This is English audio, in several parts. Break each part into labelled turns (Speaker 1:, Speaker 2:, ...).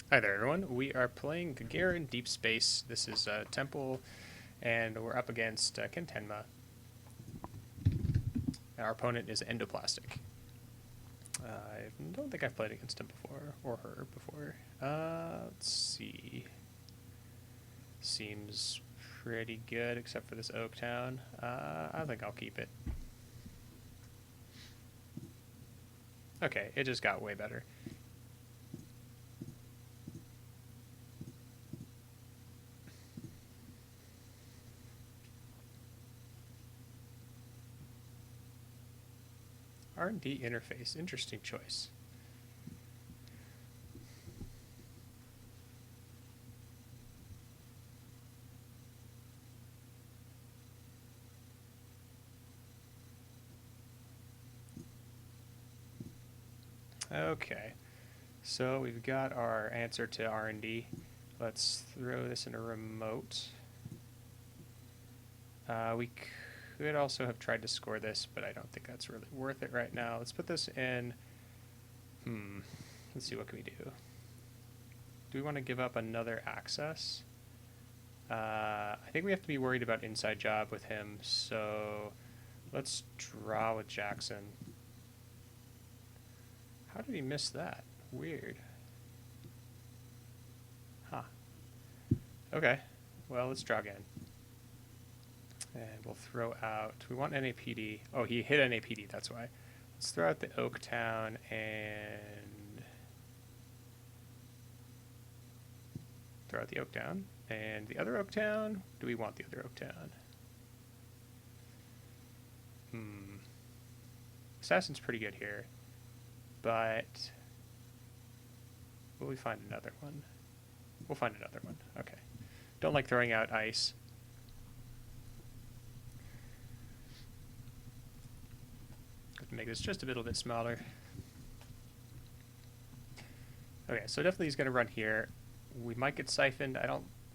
Speaker 1: Hi there, everyone. We are playing Gagarin Deep Space. This is Temple, and we're up against Tenma. Our opponent is Endoplastic. I don't think I've played against him before, or her before. Let's see. Seems pretty good, except for this Oaktown. I think I'll keep it. Okay, it just got way better. R&D interface, interesting choice. Okay, so we've got our answer to R&D. Let's throw this in a remote. We could also have tried to score this, but I don't think that's really worth it right now. Let's put this in. Let's see, what can we do? Do we want to give up another access? I think we have to be worried about inside job with him, so let's draw with Jackson. How did he miss that? Weird. Huh. Okay. Well, let's draw again. And we'll throw out. We want NAPD. Oh, he hit NAPD, that's why. Let's throw out the Oaktown and throw out the Oaktown. And the other Oaktown? Do we want the other Oaktown? Assassin's pretty good here. But will we find another one? We'll find another one. Okay. Don't like throwing out ice. Have to make this just a little bit smaller. Okay, so definitely he's going to run here. We might get siphoned.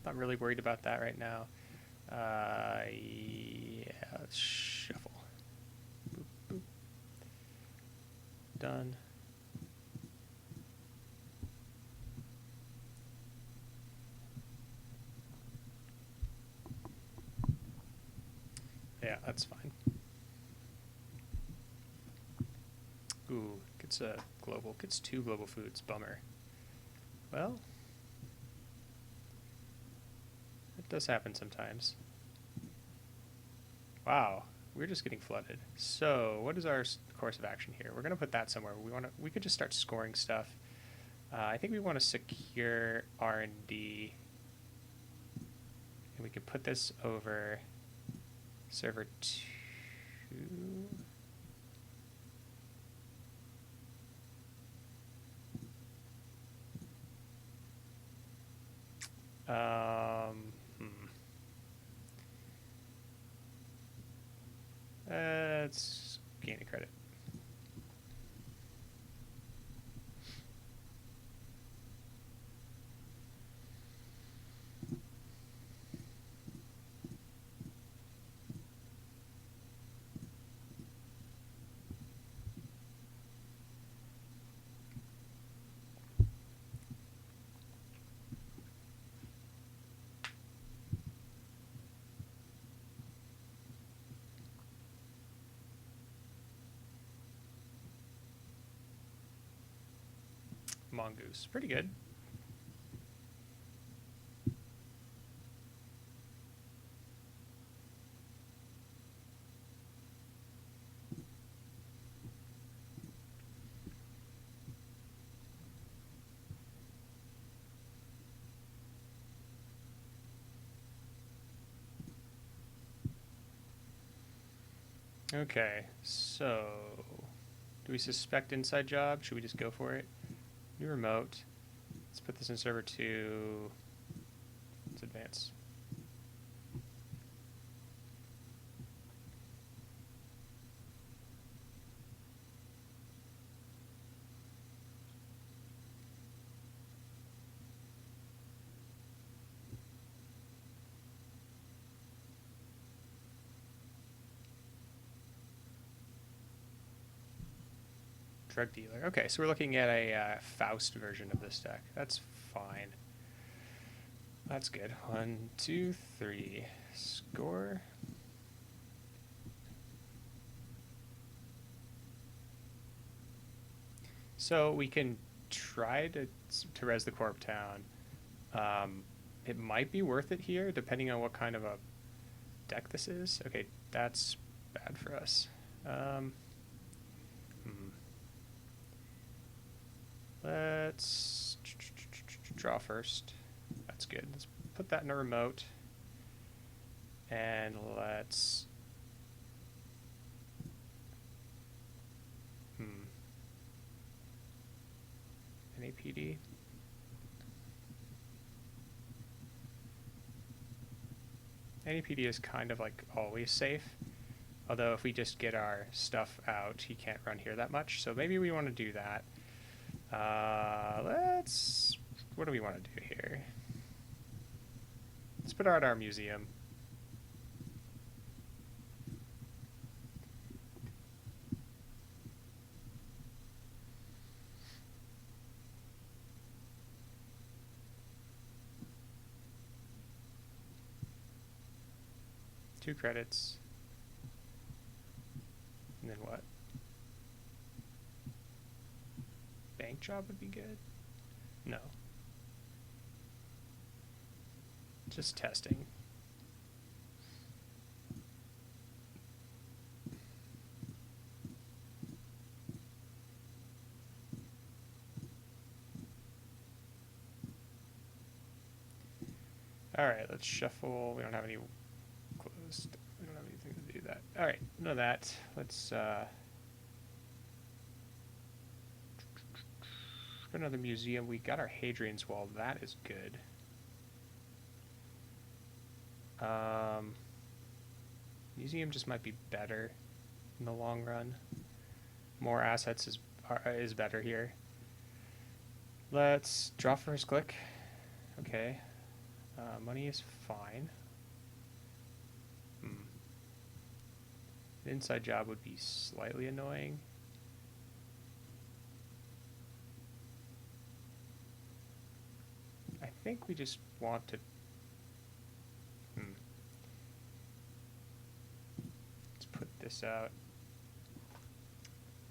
Speaker 1: Not really worried about that right now. Yeah, let's shuffle. Boop, boop. Done. Yeah, that's fine. Ooh, gets two global foods. Bummer. Well, it does happen sometimes. Wow, we're just getting flooded. So, what is our course of action here? We're gonna put that somewhere. We could just start scoring stuff. I think we want to secure R&D, and we could put this over server 2. Let's gain a credit. Mongoose, pretty good. Okay, so do we suspect inside job? Should we just go for it? New remote. Let's put this in server 2. Let's advance. Drug dealer. Okay, so we're looking at a Faust version of this deck. That's fine. That's good. 1, 2, 3. Score. So we can try to res the Corp Town. It might be worth it here, depending on what kind of a deck this is. Okay, that's bad for us. Let's draw first. That's good. Let's put that in a remote. And let's... NAPD. NAPD is kind of like always safe. Although if we just get our stuff out, he can't run here that much. So maybe we want to do that. What do we want to do here? Let's put out our museum. Two credits. And then what? Bank job would be good? No. Just testing. Alright, let's shuffle. We don't have any closed. We don't have anything to do that. Alright, none of that. Let's put another museum. We got our Hadrian's Wall. That is good. Museum just might be better in the long run. More assets is better here. Let's draw first click. Okay. Money is fine. An inside job would be slightly annoying. I think we just want to... Let's put this out.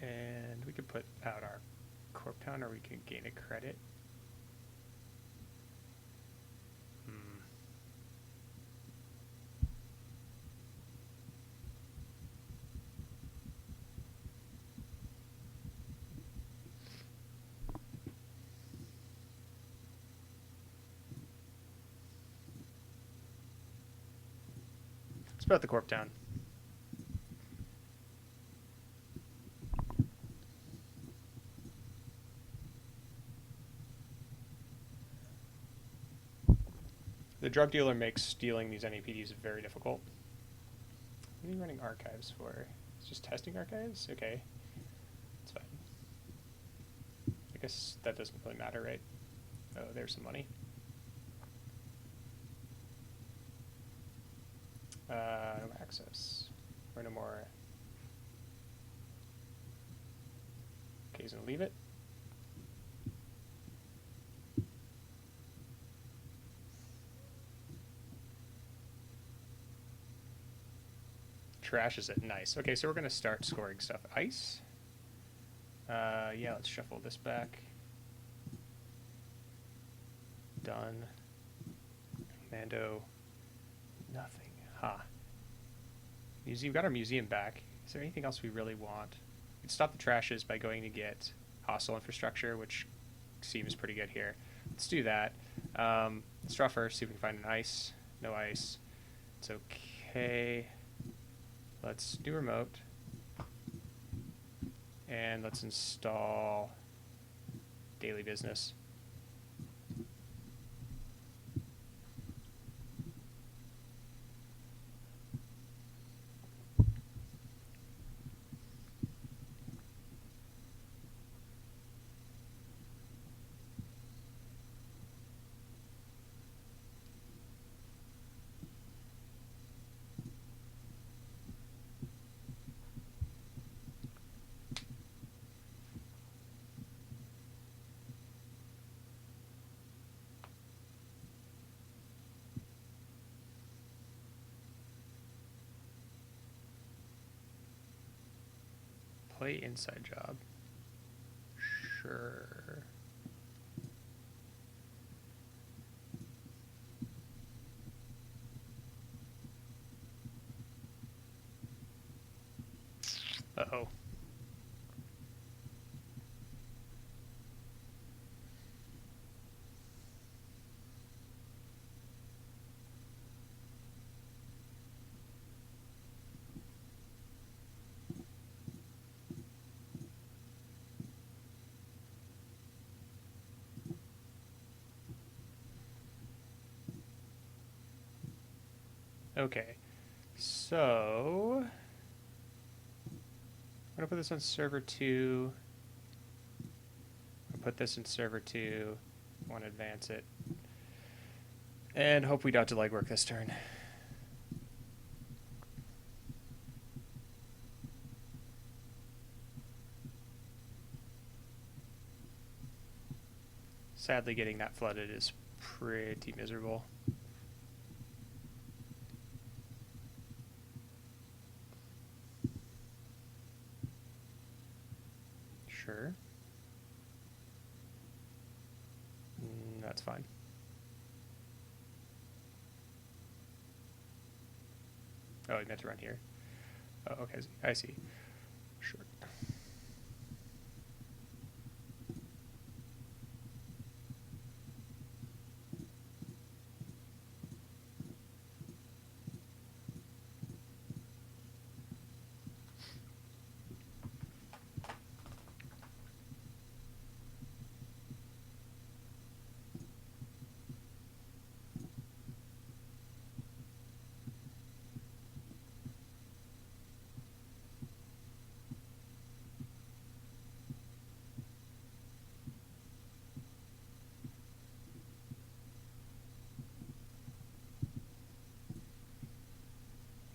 Speaker 1: And we could put out our Corp Town, or we can gain a credit. Let's put out the Corp Town. The drug dealer makes stealing these NAPDs very difficult. What are you running archives for? It's just testing archives? Okay. That's fine. I guess that doesn't really matter, right? Oh, there's some money. No access. Or no more. Okay, he's gonna leave it. Trashes it. Nice. Okay, so we're going to start scoring stuff. Ice. Yeah, let's shuffle this back. Done. Mando. Nothing. Ha. Museum. Got our museum back. Is there anything else we really want? We could stop the trashes by going to get hostile infrastructure, which seems pretty good here. Let's do that. Let's draw first, see if we can find an ice. No ice. It's okay. Let's do remote. And let's install daily business. Play inside job. Sure. Uh-oh. Okay, so I'm gonna put this on server 2. I'll put this in server 2. Want to advance it. And hope we don't do legwork this turn. Sadly, getting that flooded is pretty miserable. Sure. That's fine. Oh, I meant to run here. Oh, okay, I see. Sure.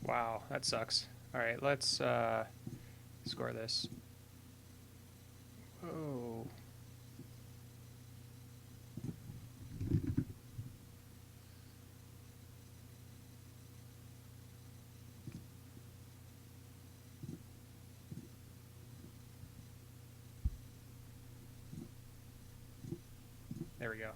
Speaker 1: Wow, that sucks. All right, let's score this. Oh. There we go.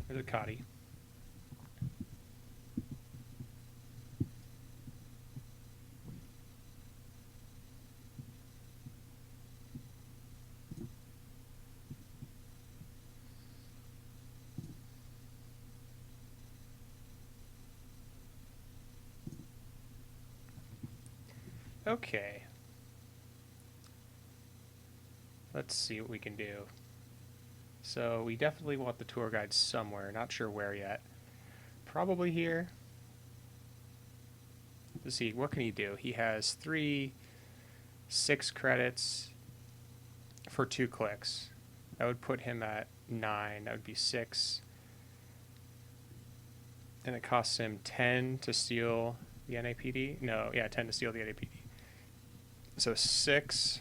Speaker 1: There's a Cotty. Okay. Let's see what we can do. So we definitely want the tour guide somewhere. Not sure where yet. Probably here. Let's see, what can he do? He has 6 credits for 2 clicks. That would put him at 9. That would be 6. And it costs him 10 to steal the NAPD. No, yeah, 10 to steal the NAPD. So 6.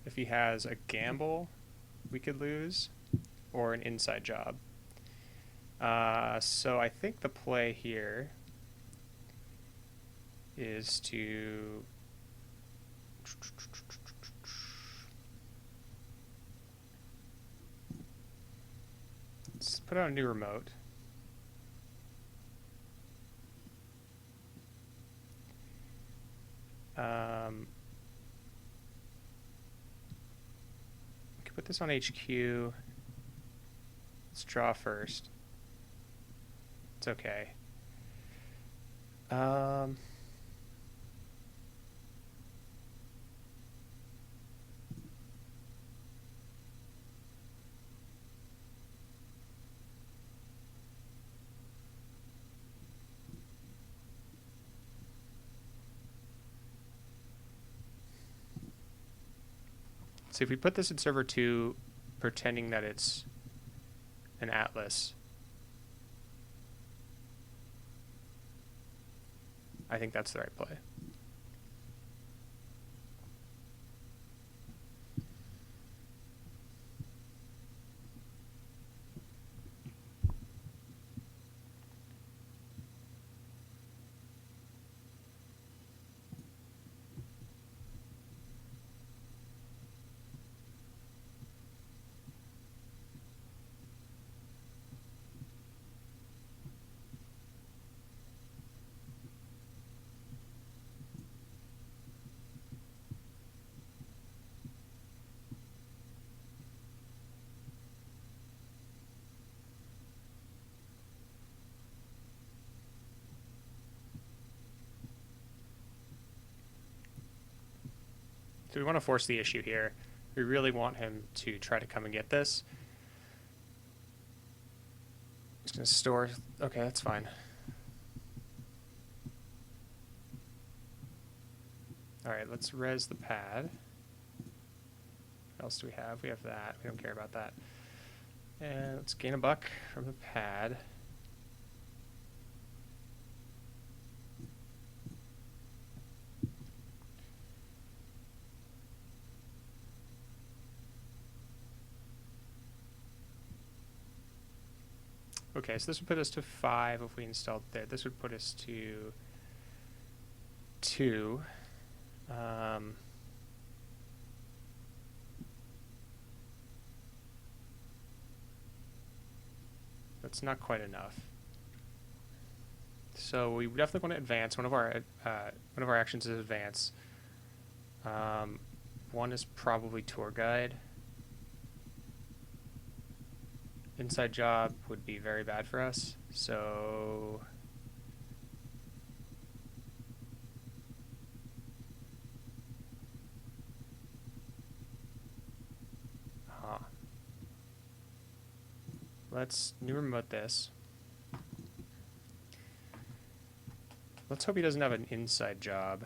Speaker 1: If he has a gamble, we could lose, or an inside job. So I think the play here is to let's put out a new remote. We can put this on HQ. Let's draw first. It's okay. So if we put this in server 2, pretending that it's an atlas, I think that's the right play. So we want to force the issue here. We really want him to try to come and get this. He's going to store... Okay, that's fine. Alright, let's res the pad. What else do we have? We have that. We don't care about that. And let's gain a buck from the pad. Okay, so this would put us to 5 if we installed there. This would put us to 2. That's not quite enough. So we definitely want to advance. One of our actions is advance. One is probably tour guide. Inside job would be very bad for us. So let's new remote this. Let's hope he doesn't have an inside job.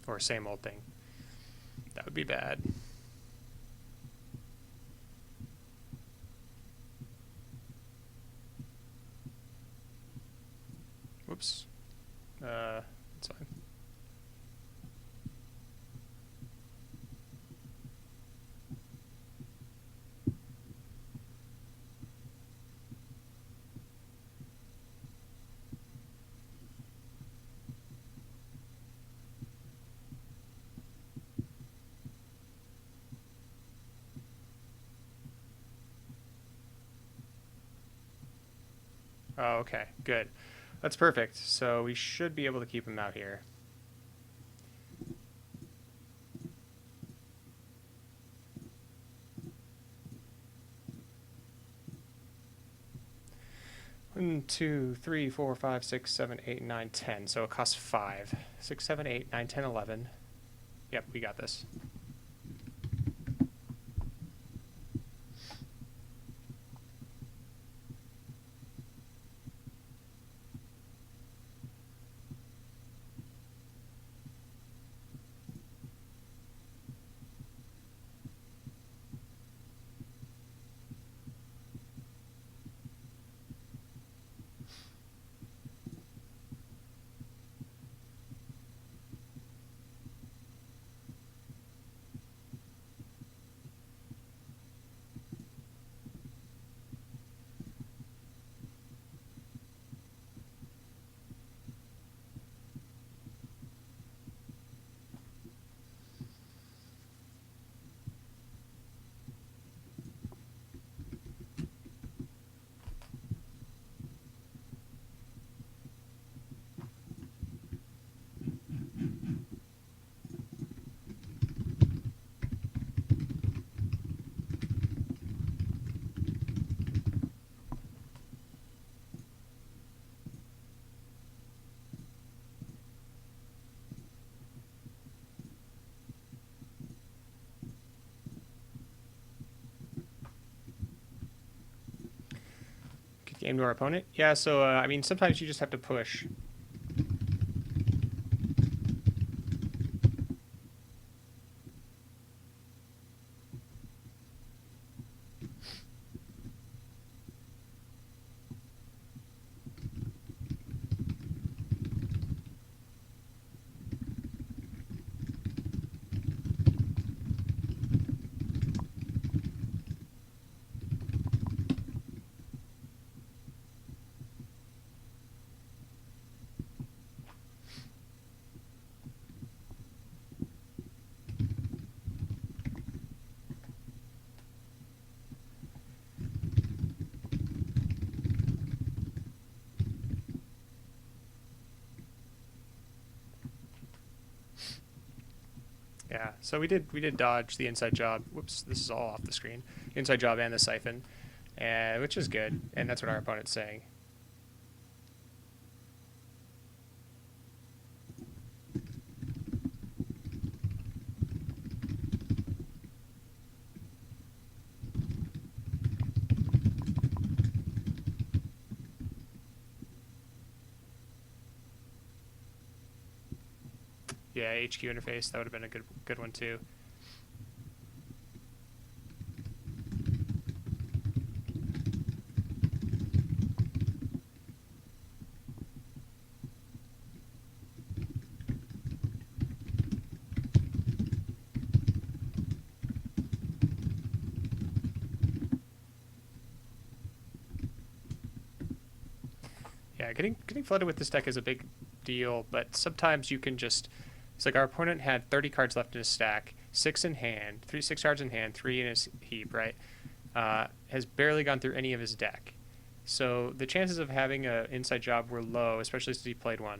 Speaker 1: Or same old thing. That would be bad. Whoops. That's fine. Oh, okay, good. That's perfect. So we should be able to keep him out here. One, 2, 3, 4, 5, 6, 7, 8, 9, 10. So it costs 5. 6, 7, 8, 9, 10, 11. Yep, we got this. Game to our opponent? Yeah, so, I mean, sometimes you just have to push. Yeah, so we did dodge the inside job. Whoops, this is all off the screen. Inside job and the siphon, which is good, and that's what our opponent's saying. Yeah, HQ interface, that would have been a good one too. Yeah, getting flooded with this deck is a big deal, but sometimes you can just. It's like our opponent had 30 cards left in his stack, 6 in hand, 6 cards in hand, 3 in his heap, right? Has barely gone through any of his deck. So the chances of having an inside job were low, especially since he played one.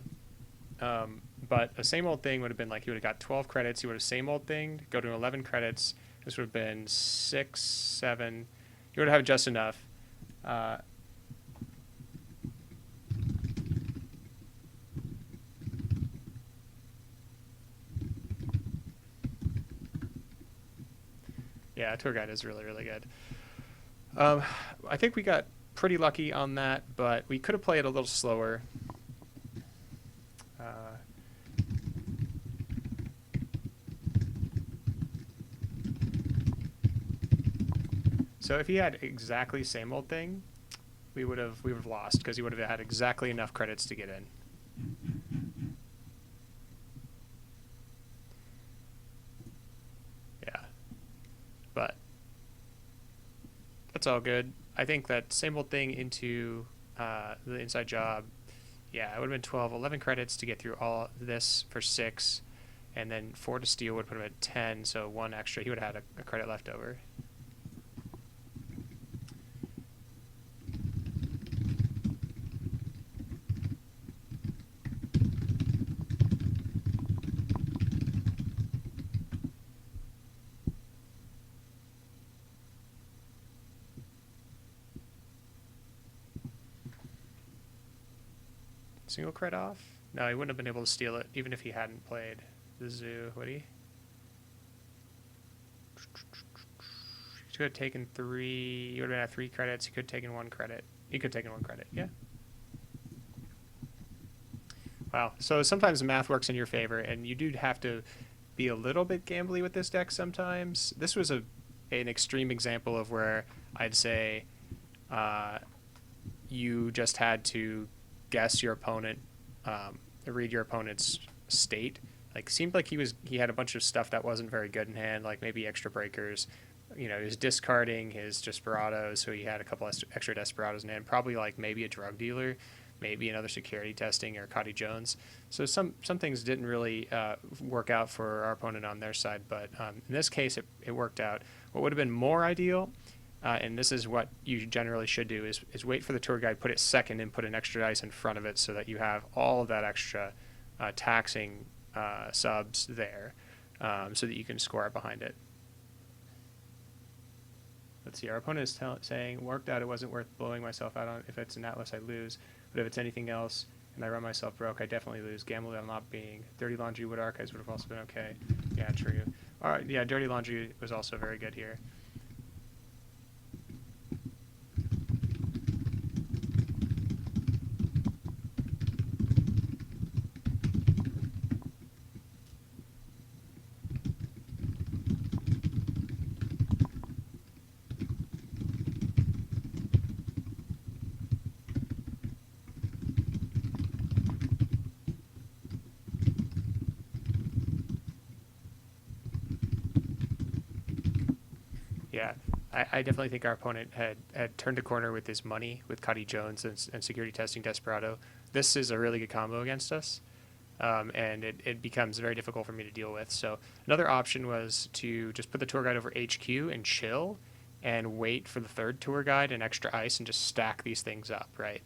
Speaker 1: But a same old thing would have been like he would have got 12 credits. He would have same old thing, go to 11 credits. This would have been 6, 7. He would have just enough. Yeah, tour guide is really, really good. I think we got pretty lucky on that, but we could have played a little slower. So if he had exactly same old thing, we would have lost because he would have had exactly enough credits to get in. Yeah, but that's all good. I think that same old thing into the inside job. Yeah, it would have been 12, 11 credits to get through all this for 6, and then 4 to steal would put him at 10, so 1 extra. He would have had a credit left over. Single credit off? No, he wouldn't have been able to steal it, even if he hadn't played the zoo, would he? He could have taken 3. He would have been at 3 credits. He could have taken 1 credit. He could have taken 1 credit, yeah. Wow. So sometimes math works in your favor, and you do have to be a little bit gambly with this deck sometimes. This was an extreme example of where I'd say you just had to guess your opponent, read your opponent's state. Like, seemed like he had a bunch of stuff that wasn't very good in hand, like maybe extra breakers. He was discarding his Desperados, so he had a couple extra Desperados in hand. Probably like maybe a drug dealer, maybe another security testing or Cotty Jones. So some things didn't really work out for our opponent on their side, but in this case it worked out. What would have been more ideal, and this is what you generally should do, is wait for the tour guide, put it second, and put an extra dice in front of it so that you have all of that extra taxing subs there, so that you can score it behind it. Let's see, our opponent is saying, worked out, it wasn't worth blowing myself out on. If it's an Atlas, I lose. But if it's anything else and I run myself broke, I definitely lose. Gamble on not being. Dirty Laundry Wood Archives would have also been okay. Yeah, true. All right, yeah, Dirty Laundry was also very good here. Yeah, I definitely think our opponent had turned a corner with his money with Cuddy Jones and security testing Desperado. This is a really good combo against us, and it becomes very difficult for me to deal with. So another option was to just put the tour guide over HQ and chill and wait for the third tour guide and extra ice and just stack these things up, right?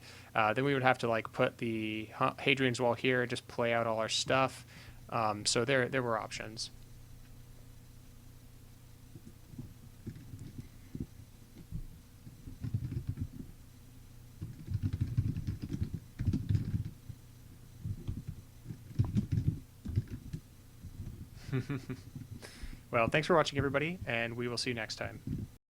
Speaker 1: Then we would have to like put the Hadrian's Wall here and just play out all our stuff. So there were options. Well, thanks for watching, everybody, and we will see you next time.